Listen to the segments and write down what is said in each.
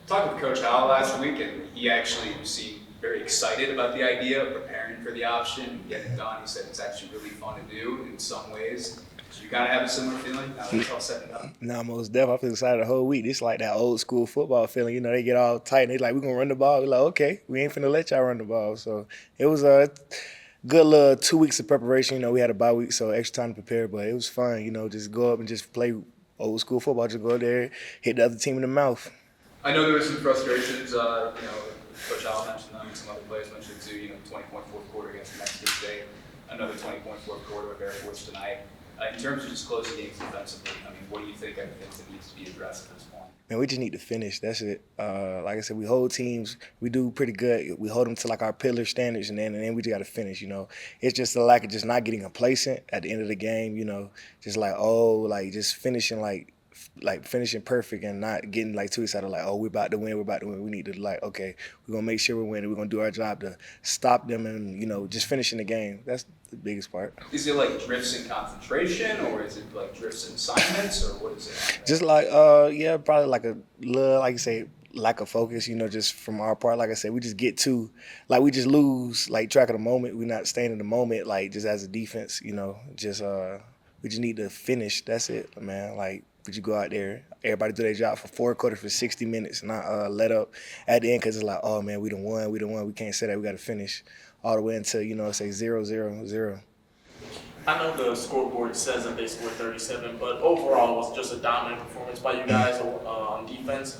Talked with Coach Howell last week, and he actually seemed very excited about the idea of preparing for the option and getting it done. He said it's actually really fun to do in some ways. So you kind of have a similar feeling now that it's all said and done. Nah, most definitely. I feel excited the whole week. It's like that old school football feeling. You know, they get all tight and they like, we're going to run the ball. We're like, okay, we ain't finna let y'all run the ball. So it was a good little 2 weeks of preparation. You know, we had a bye week, so extra time to prepare, but it was fun. You know, just go up and just play old school football. Just go out there, hit the other team in the mouth. I know there were some frustrations, Coach Howell mentioned them, some other players mentioned it too, 20-point fourth quarter against New Mexico State, another 20-point fourth quarter with Air Force tonight. In terms of just closing games defensively, what do you think are the things that needs to be addressed at this point? Man, we just need to finish. That's it. Like I said, we hold teams. We do pretty good. We hold them to like our pillar standards, and then we just got to finish. You know, it's just a lack of just not getting complacent at the end of the game. You know, just just finishing finishing perfect and not getting like too excited. Like, oh, we're about to win. We're about to win. We need to okay, we're gonna make sure we're winning. We're gonna do our job to stop them and just finishing the game. That's the biggest part. Is it like drifts in concentration, or is it like drifts in assignments, or what is it? Just probably like a little, like you say, lack of focus, just from our part. Like I said, we just get too, we just lose, track of the moment. We're not staying in the moment, just as a defense, we just need to finish. That's it, man. But you go out there, everybody do their job for 4 quarters for 60 minutes, not let up at the end because it's like, oh, man, we done won. We can't say that. We got to finish all the way until, say 0-0-0. I know the scoreboard says that they scored 37, but overall it was just a dominant performance by you guys on defense.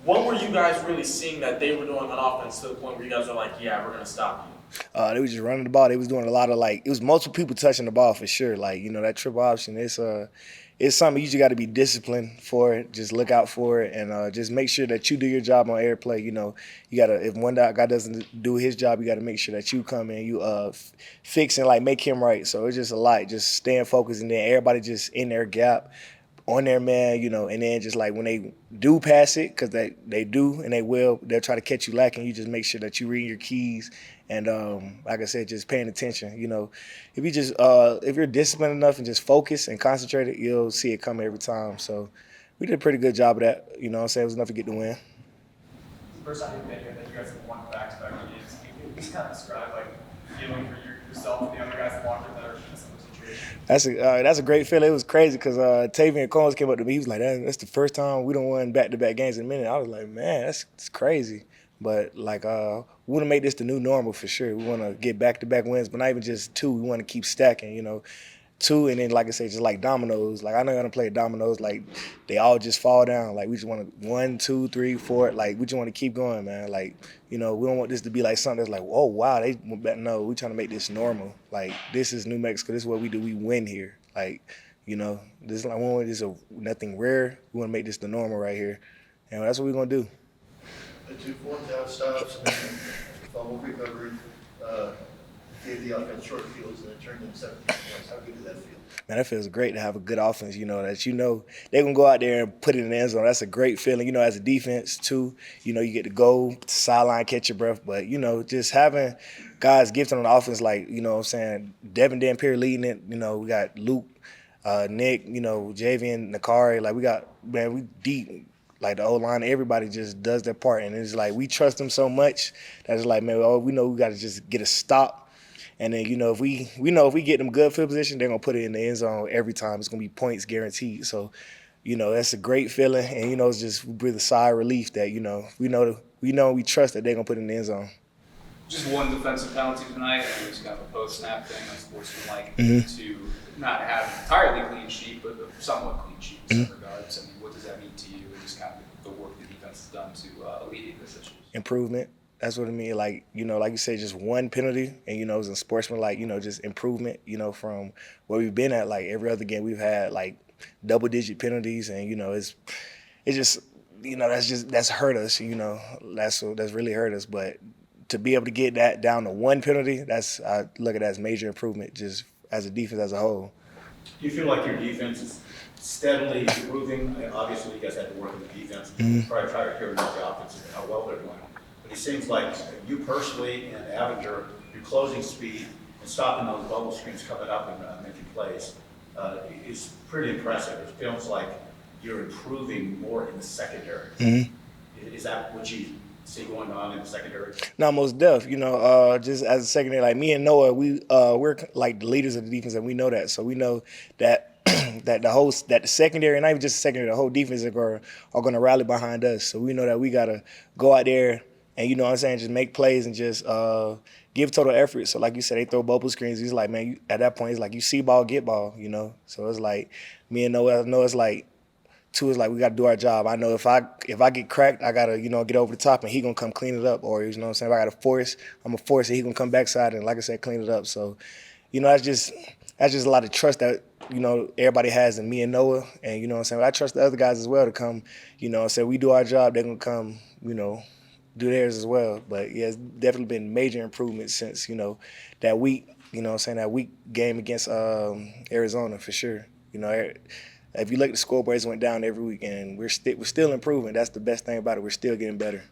What were you guys really seeing that they were doing on offense to the point where you guys are like, yeah, we're going to stop you? They was just running the ball. They was doing a lot of it was multiple people touching the ball for sure. That triple option, it's something you just got to be disciplined for it. Just look out for it and just make sure that you do your job on every play. You got to, if one guy doesn't do his job, you got to make sure that you come in, you fix and make him right. So it's just a lot, just staying focused and then everybody just in their gap, on their man, and then just when they do pass it, because they do and they will, they'll try to catch you lacking. You just make sure that you read your keys and, like I said, just paying attention. If you just if you're disciplined enough and just focus and concentrated, you'll see it come every time. So we did a pretty good job of that. You know what I'm saying? It was enough to get the win. It's the first time you've been here that you guys have won back-to-back games. Can you just kind of describe feeling for yourself and the other guys in the locker that are in a similar situation? That's a great feeling. It was crazy because Tavian Combs came up to me. He was like, "That's the first time we don't won back-to-back games in a minute." I was like, "Man, that's crazy." But we want to make this the new normal for sure. We want to get back-to-back wins, but not even just 2. We want to keep stacking. 2, and then like I say, just like dominoes. I know how to play dominoes. They all just fall down. We just want to 1, 2, 3, 4. We just want to keep going, man. We don't want this to be something that's oh wow, they went back. No, we're trying to make this normal. This is New Mexico. This is what we do. We win here. This is we want this nothing rare. We want to make this the normal right here, and that's what we're gonna do. The 2 fourth down stops and fumble recovery gave the offense short fields and it turned into 17 points. How good did that feel? Man, that feels great to have a good offense, that they're going to go out there and put it in the end zone. That's a great feeling, as a defense, too. You get to go to the sideline, catch your breath. But, just having guys gifted on the offense what I'm saying, Devin Dampier leading it. We got Luke, Nick, Javian, Nakari. We got, man, we deep. The O-line, everybody just does their part. And it's we trust them so much that it's man, we know we got to just get a stop. And then, if we get them good field position, they're going to put it in the end zone every time. It's going to be points guaranteed. So, that's a great feeling. And, it's just we breathe a sigh of relief that, we trust that they're going to put it in the end zone. Just one defensive penalty tonight. It was kind of a post-snap thing. Unsportsmanlike to not have an entirely clean sheet, but a somewhat clean sheet in some regards. What does that mean to you and just kind of the work the defense has done to alleviate this issue? Improvement. That's what I mean. Like you say, just one penalty, and it was in sportsman, just improvement. From where we've been at. Every other game, we've had double-digit penalties, and it's just that's hurt us. That's really hurt us. But to be able to get that down to one penalty, I look at that as major improvement, just as a defense as a whole. Do you feel like your defense is steadily improving? Obviously, you guys had to work on the defense, try to carry out the offense and how well they're doing. But it seems like you personally and Avenger, your closing speed and stopping those bubble screens coming up and making plays is pretty impressive. It feels like you're improving more in the secondary. Is that what you see going on in the secondary? No, most def. You know, just as a secondary, like me and Noah, we're like the leaders of the defense, and we know that. So we know that that the secondary, and not even just the secondary, the whole defense are gonna rally behind us. So we know that we gotta go out there and, you know what I'm saying, just make plays and just give total effort. So like you said, they throw bubble screens. He's like, man, at that point, it's like you see ball, get ball. You know, so it's like me and Noah. Know it's like. Two is like we got to do our job. I know if I get cracked, I gotta get over the top and he gonna come clean it up. Or you know what I'm saying, if I gotta force, I'm gonna force it. He gonna come backside and like I said, clean it up. So, that's just a lot of trust that everybody has in me and Noah. And you know what I'm saying, I trust the other guys as well to come. Say we do our job, they're gonna come. Do theirs as well. But yeah, it's definitely been major improvements since that week. That week game against Arizona for sure. If you look at the scoreboards, went down every week, and we're still improving. That's the best thing about it. We're still getting better.